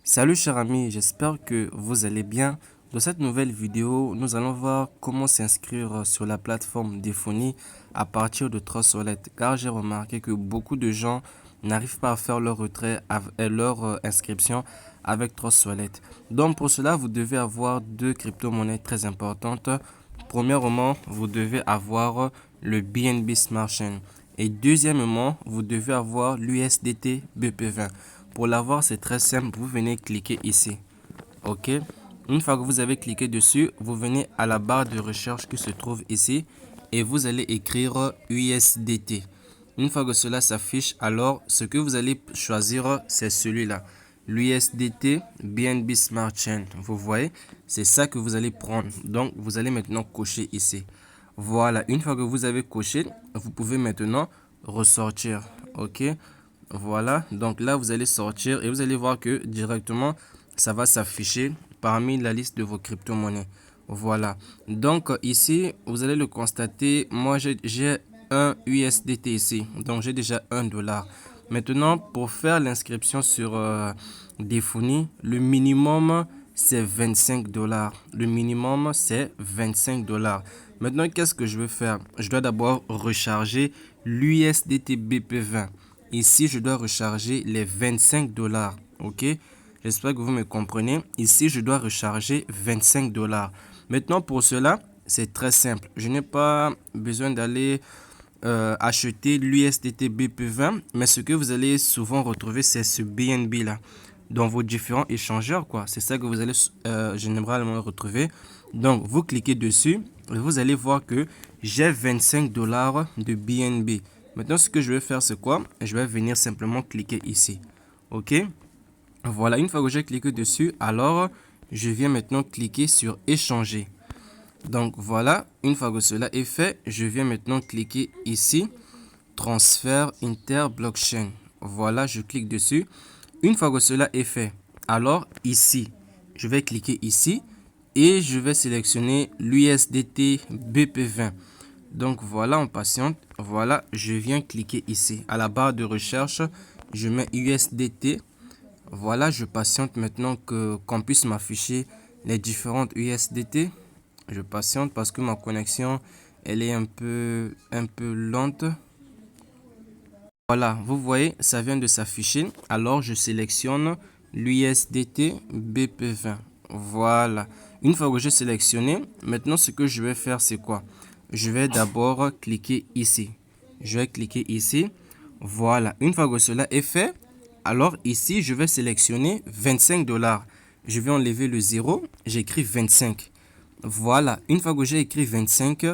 Salut chers amis, j'espère que vous allez bien. Dans cette nouvelle vidéo, nous allons voir comment s'inscrire sur la plateforme Déphonie à partir de Trust Wallet, car j'ai remarqué que beaucoup de gens n'arrivent pas à faire leur retrait et leur inscription avec Trust Wallet. Donc pour cela, vous devez avoir deux crypto-monnaies très importantes. Premièrement, vous devez avoir le BNB Smart Chain et deuxièmement, vous devez avoir l'USDT BP20. Pour l'avoir, c'est très simple. Vous venez cliquer ici. OK. Une fois que vous avez cliqué dessus, vous venez à la barre de recherche qui se trouve ici et vous allez écrire USDT. Une fois que cela s'affiche, alors ce que vous allez choisir, c'est celui-là. L'USDT BNB Smart Chain. Vous voyez, c'est ça que vous allez prendre. Donc, vous allez maintenant cocher ici. Voilà, une fois que vous avez coché, vous pouvez maintenant ressortir. OK. Voilà, donc là vous allez sortir et vous allez voir que directement ça va s'afficher parmi la liste de vos crypto-monnaies. Voilà, donc ici vous allez le constater, moi j'ai un USDT ici, donc j'ai déjà $1. Maintenant pour faire l'inscription sur Déphonie, le minimum c'est $25. Le minimum c'est $25. Maintenant qu'est-ce que je vais faire? Je dois d'abord recharger l'USDT BP20. Ici, je dois recharger les $25. OK? J'espère que vous me comprenez. Ici, je dois recharger $25. Maintenant, pour cela, c'est très simple. Je n'ai pas besoin d'aller acheter l'USDT BP20, mais ce que vous allez souvent retrouver, c'est ce BNB là dans vos différents échangeurs, quoi. C'est ça que vous allez généralement retrouver. Donc, vous cliquez dessus et vous allez voir que j'ai $25 de BNB. Maintenant, ce que je vais faire, c'est quoi? Je vais venir simplement cliquer ici. OK? Voilà, une fois que j'ai cliqué dessus, alors je viens maintenant cliquer sur échanger. Donc voilà, une fois que cela est fait, je viens maintenant cliquer ici, transfert inter-blockchain. Voilà, je clique dessus. Une fois que cela est fait, alors ici, je vais cliquer ici et je vais sélectionner l'USDT BP20. Donc voilà, on patiente. Voilà, je viens cliquer ici. À la barre de recherche, je mets USDT. Voilà, je patiente maintenant que qu'on puisse m'afficher les différentes USDT. Je patiente parce que ma connexion, elle est un peu lente. Voilà, vous voyez, ça vient de s'afficher. Alors, je sélectionne l'USDT BP20. Voilà. Une fois que j'ai sélectionné, maintenant, ce que je vais faire, c'est quoi? Je vais d'abord cliquer ici. Je vais cliquer ici. Voilà. Une fois que cela est fait, alors ici, je vais sélectionner $25. Je vais enlever le 0. J'écris 25. Voilà. Une fois que j'ai écrit 25,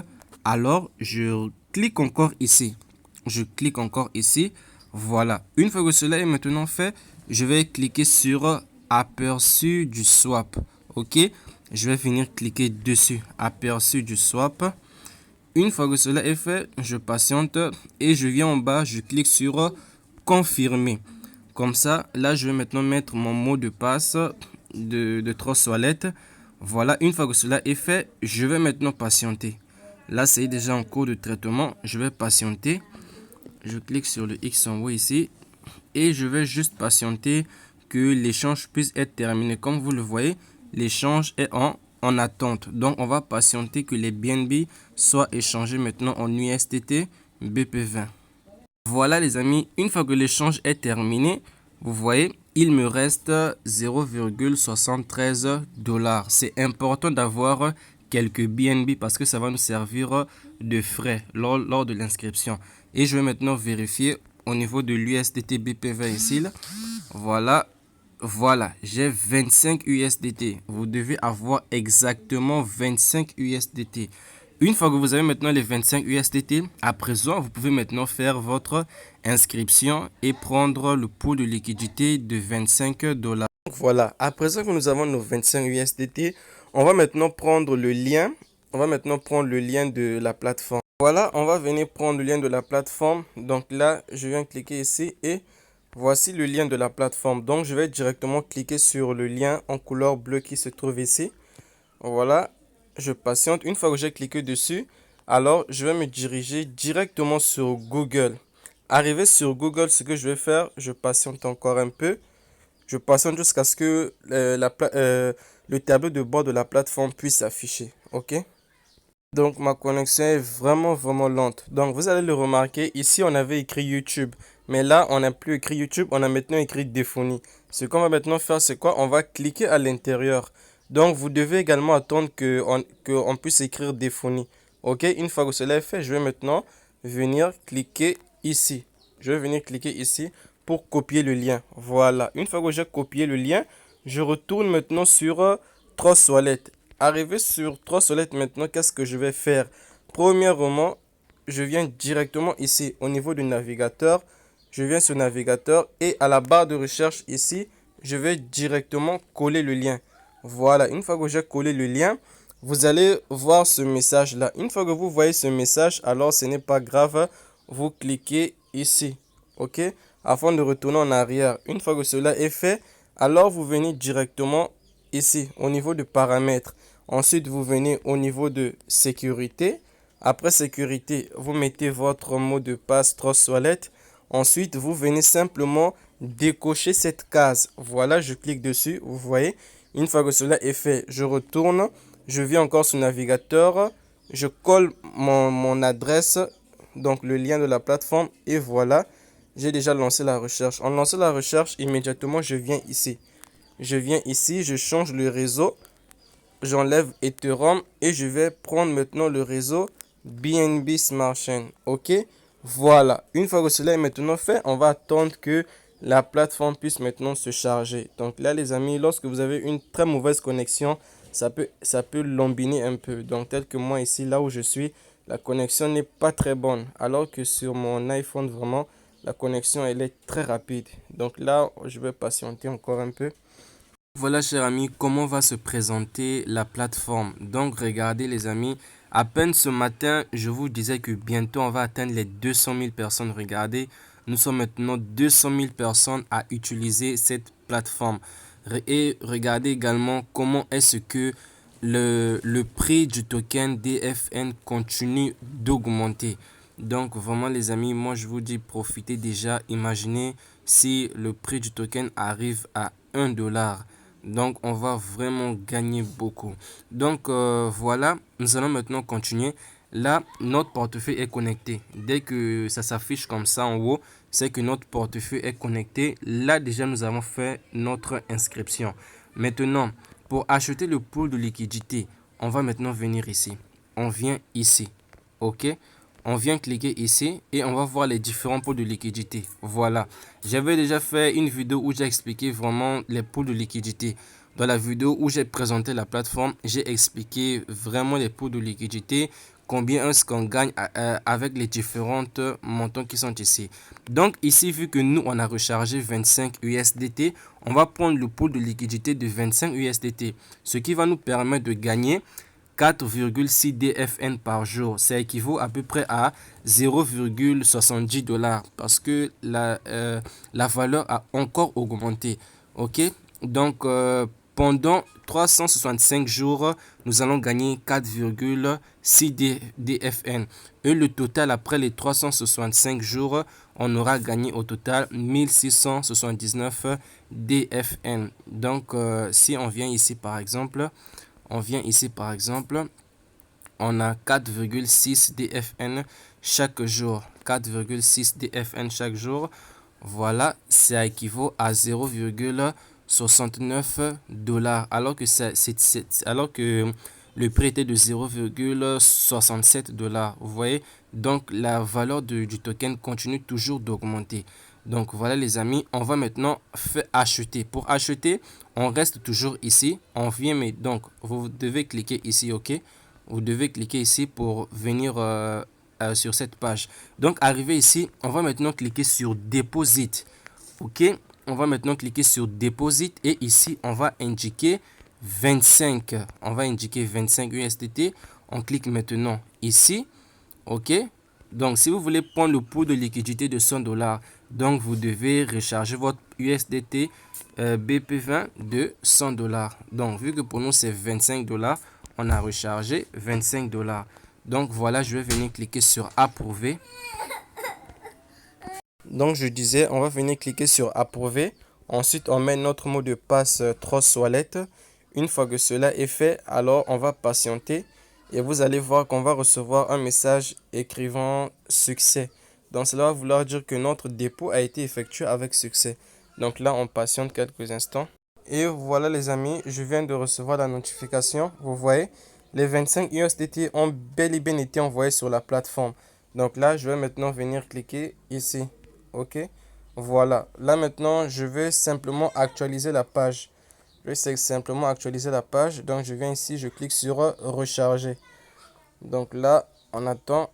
alors je clique encore ici. Je clique encore ici. Voilà. Une fois que cela est maintenant fait, je vais cliquer sur aperçu du swap. OK. Je vais venir cliquer dessus. Aperçu du swap. Une fois que cela est fait, je patiente et je viens en bas, je clique sur confirmer. Comme ça, là, je vais maintenant mettre mon mot de passe de Trust Wallet. Voilà, une fois que cela est fait, je vais maintenant patienter. Là, c'est déjà en cours de traitement. Je vais patienter. Je clique sur le X en haut ici et je vais juste patienter que l'échange puisse être terminé. Comme vous le voyez, l'échange est en attente. Donc, on va patienter que les BNB soient échangés maintenant en USDT BP20. Voilà les amis, une fois que l'échange est terminé, vous voyez, il me reste 0,73 $. C'est important d'avoir quelques BNB parce que ça va nous servir de frais lors de l'inscription. Et je vais maintenant vérifier au niveau de l'USDT BP20 ici. Voilà, voilà, j'ai 25 USDT. Vous devez avoir exactement 25 USDT. Une fois que vous avez maintenant les 25 USDT, à présent, vous pouvez maintenant faire votre inscription et prendre le pot de liquidité de 25 $. Voilà, à présent que nous avons nos 25 USDT, on va maintenant prendre le lien. On va maintenant prendre le lien de la plateforme. Voilà, on va venir prendre le lien de la plateforme. Donc là, je viens cliquer ici et voici le lien de la plateforme. Donc, je vais directement cliquer sur le lien en couleur bleue qui se trouve ici. Voilà, je patiente. Une fois que j'ai cliqué dessus, alors je vais me diriger directement sur Google. Arrivé sur Google, ce que je vais faire, je patiente encore un peu. Je patiente jusqu'à ce que le tableau de bord de la plateforme puisse s'afficher. OK? Donc ma connexion est vraiment lente. Donc vous allez le remarquer, ici on avait écrit YouTube. Mais là on n'a plus écrit YouTube, on a maintenant écrit Déphonie. Ce qu'on va maintenant faire, c'est quoi? On va cliquer à l'intérieur. Donc vous devez également attendre qu'on puisse écrire Déphonie. Ok, une fois que cela est fait, je vais maintenant venir cliquer ici. Je vais venir cliquer ici pour copier le lien. Voilà, une fois que j'ai copié le lien, je retourne maintenant sur Tross Wallet. Arrivé sur Tross Wallet maintenant, qu'est-ce que je vais faire? Premièrement, je viens directement ici au niveau du navigateur. Je viens sur navigateur et à la barre de recherche ici, je vais directement coller le lien. Voilà, une fois que j'ai collé le lien, vous allez voir ce message là. Une fois que vous voyez ce message, alors ce n'est pas grave, vous cliquez ici. OK? Afin de retourner en arrière. Une fois que cela est fait, alors vous venez directement ici au niveau de paramètres. Ensuite, vous venez au niveau de sécurité. Après sécurité, vous mettez votre mot de passe Tross Wallet. Ensuite, vous venez simplement décocher cette case. Voilà, je clique dessus, vous voyez. Une fois que cela est fait, je retourne. Je viens encore sur navigateur. Je colle mon adresse, donc le lien de la plateforme. Et voilà, j'ai déjà lancé la recherche. En lançant la recherche, immédiatement, je viens ici. Je viens ici, je change le réseau. J'enlève Ethereum et je vais prendre maintenant le réseau BNB Smart Chain. OK? Voilà. Une fois que cela est maintenant fait, on va attendre que la plateforme puisse maintenant se charger. Donc là, les amis, lorsque vous avez une très mauvaise connexion, ça peut lambiner un peu. Donc tel que moi ici, là où je suis, la connexion n'est pas très bonne. Alors que sur mon iPhone, vraiment, la connexion, elle est très rapide. Donc là, je vais patienter encore un peu. Voilà, chers amis, comment va se présenter la plateforme. Donc, regardez, les amis, à peine ce matin, je vous disais que bientôt, on va atteindre les 200 000 personnes. Regardez, nous sommes maintenant 200 000 personnes à utiliser cette plateforme. Et regardez également comment est-ce que le prix du token DFN continue d'augmenter. Donc, vraiment, les amis, moi, je vous dis, profitez déjà. Imaginez si le prix du token arrive à 1 $. Donc, on va vraiment gagner beaucoup. Donc, voilà, nous allons maintenant continuer. Là, notre portefeuille est connecté. Dès que ça s'affiche comme ça en haut, c'est que notre portefeuille est connecté. Là, déjà, nous avons fait notre inscription. Maintenant, pour acheter le pool de liquidité, on va maintenant venir ici. On vient ici. OK? On vient cliquer ici et on va voir les différents pools de liquidité. Voilà. J'avais déjà fait une vidéo où j'ai expliqué vraiment les pools de liquidité. Dans la vidéo où j'ai présenté la plateforme, j'ai expliqué vraiment les pools de liquidité, combien est-ce qu'on gagne avec les différentes montants qui sont ici. Donc ici, vu que nous, on a rechargé 25 USDT, on va prendre le pool de liquidité de 25 USDT, ce qui va nous permettre de gagner 4,6 DFN par jour. Ça équivaut à peu près à 0,70 $ parce que la valeur a encore augmenté. OK? Donc, pendant 365 jours, nous allons gagner 4,6 DFN. Et le total, après les 365 jours, on aura gagné au total 1679 DFN. Donc, si on vient ici, par exemple, on a 4,6 DFN chaque jour. 4,6 DFN chaque jour. Voilà, ça équivaut à 0,69 $. Alors que le prix était de 0,67 $. Vous voyez, donc la valeur du token continue toujours d'augmenter. Donc voilà, les amis, on va maintenant acheter. Pour acheter, on reste toujours ici. On vient, mais donc vous devez cliquer ici, OK? Vous devez cliquer ici pour venir sur cette page. Donc arrivé ici, on va maintenant cliquer sur Deposit. OK? On va maintenant cliquer sur Deposit et ici, on va indiquer 25. On va indiquer 25 USDT. On clique maintenant ici. OK? Donc, si vous voulez prendre le pool de liquidité de 100 $, donc vous devez recharger votre USDT BP20 de 100 $. Donc, vu que pour nous, c'est 25 $, on a rechargé 25 $. Donc, voilà, je vais venir cliquer sur Approuver. Donc, je disais, on va venir cliquer sur Approuver Ensuite, on met notre mot de passe Trust Wallet. Une fois que cela est fait, alors on va patienter et vous allez voir qu'on va recevoir un message écrivant succès. Donc cela va vouloir dire que notre dépôt a été effectué avec succès. Donc là, on patiente quelques instants. Et voilà les amis, je viens de recevoir la notification. Vous voyez, les 25 USDT ont bel et bien été envoyés sur la plateforme. Donc là, je vais maintenant venir cliquer ici. OK. Voilà. Là maintenant, je vais simplement actualiser la page. Je vais simplement actualiser la page. Donc je viens ici, je clique sur recharger. Donc là, on attend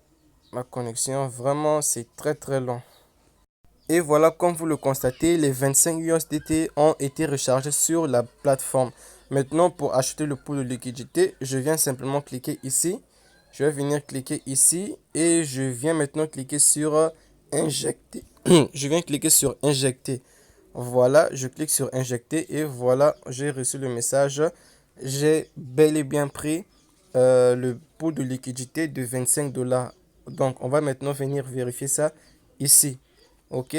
ma connexion. Vraiment, c'est très très long. Et voilà, comme vous le constatez, les 25 USDT ont été rechargés sur la plateforme. Maintenant, pour acheter le pool de liquidité, je viens simplement cliquer ici. Je vais venir cliquer ici et je viens maintenant cliquer sur injecter. Je viens cliquer sur injecter. Voilà, je clique sur injecter et voilà, j'ai reçu le message. J'ai bel et bien pris le pool de liquidité de 25 dollars. Donc, on va maintenant venir vérifier ça ici. OK,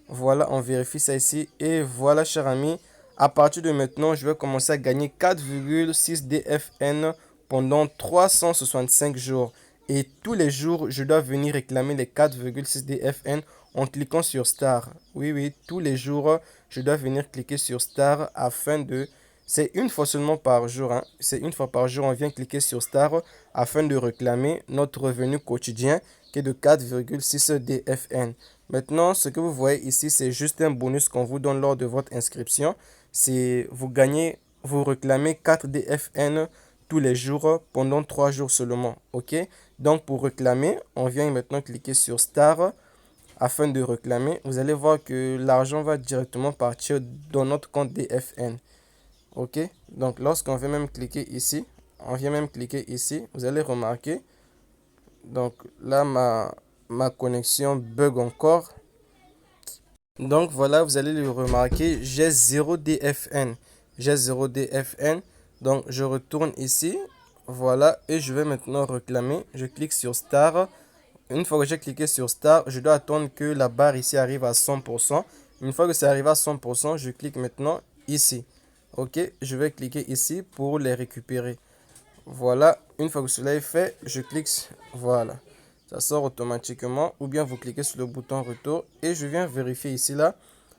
voilà, on vérifie ça ici et voilà, cher ami, à partir de maintenant je vais commencer à gagner 4,6 DFN pendant 365 jours et tous les jours je dois venir réclamer les 4,6 DFN en cliquant sur Star. Oui, tous les jours je dois venir cliquer sur Star afin de... C'est une fois seulement par jour, hein. C'est une fois par jour, on vient cliquer sur Star afin de réclamer notre revenu quotidien qui est de 4,6 DFN. Maintenant, ce que vous voyez ici, c'est juste un bonus qu'on vous donne lors de votre inscription. C'est vous gagnez, vous réclamez 4 DFN tous les jours pendant 3 jours seulement. OK? Donc, pour réclamer, on vient maintenant cliquer sur Star afin de réclamer. Vous allez voir que l'argent va directement partir dans notre compte DFN. OK? Donc, lorsqu'on vient même cliquer ici, vous allez remarquer. Donc, là, ma connexion bug encore. Donc voilà, vous allez le remarquer, j'ai 0 DFN. J'ai 0 DFN. Donc je retourne ici. Voilà, et je vais maintenant réclamer. Je clique sur Star. Une fois que j'ai cliqué sur Star, je dois attendre que la barre ici arrive à 100%. Une fois que ça arrive à 100%, je clique maintenant ici. OK, je vais cliquer ici pour les récupérer. Voilà, une fois que cela est fait, je clique, voilà. Ça sort automatiquement ou bien vous cliquez sur le bouton retour et je viens vérifier ici là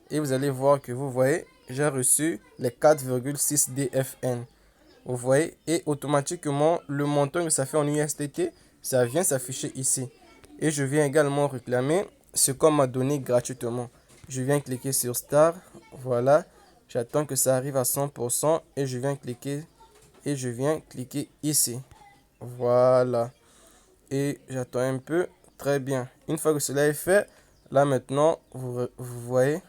et vous allez voir que vous voyez, j'ai reçu les 4,6 DFN. Vous voyez, et automatiquement le montant que ça fait en USDT, ça vient s'afficher ici. Et je viens également réclamer ce qu'on m'a donné gratuitement. Je viens cliquer sur Star, voilà, j'attends que ça arrive à 100% et je viens cliquer ici. Voilà. Et j'attends un peu. Très bien. Une fois que cela est fait, là maintenant, vous voyez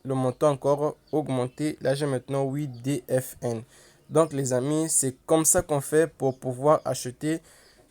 le montant encore augmenté. Là, j'ai maintenant 8 DFN. Donc, les amis, c'est comme ça qu'on fait pour pouvoir acheter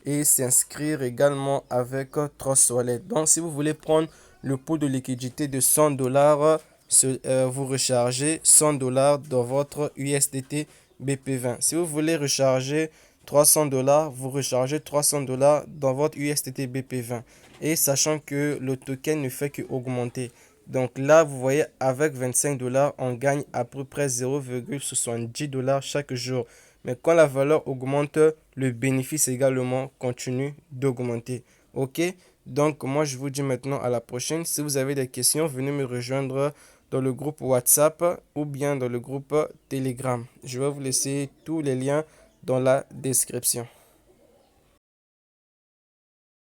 et s'inscrire également avec Trust Wallet. Donc, si vous voulez prendre le pool de liquidité de 100 dollars, vous rechargez 100 dollars dans votre USDT BP20. Si vous voulez recharger 300 dollars, vous rechargez 300 dollars dans votre USDT BP20. Et sachant que le token ne fait qu'augmenter. Donc là, vous voyez, avec 25 dollars, on gagne à peu près 0,70 dollars chaque jour. Mais quand la valeur augmente, le bénéfice également continue d'augmenter. OK? Donc, moi, je vous dis maintenant à la prochaine. Si vous avez des questions, venez me rejoindre dans le groupe WhatsApp ou bien dans le groupe Telegram. Je vais vous laisser tous les liens dans la description.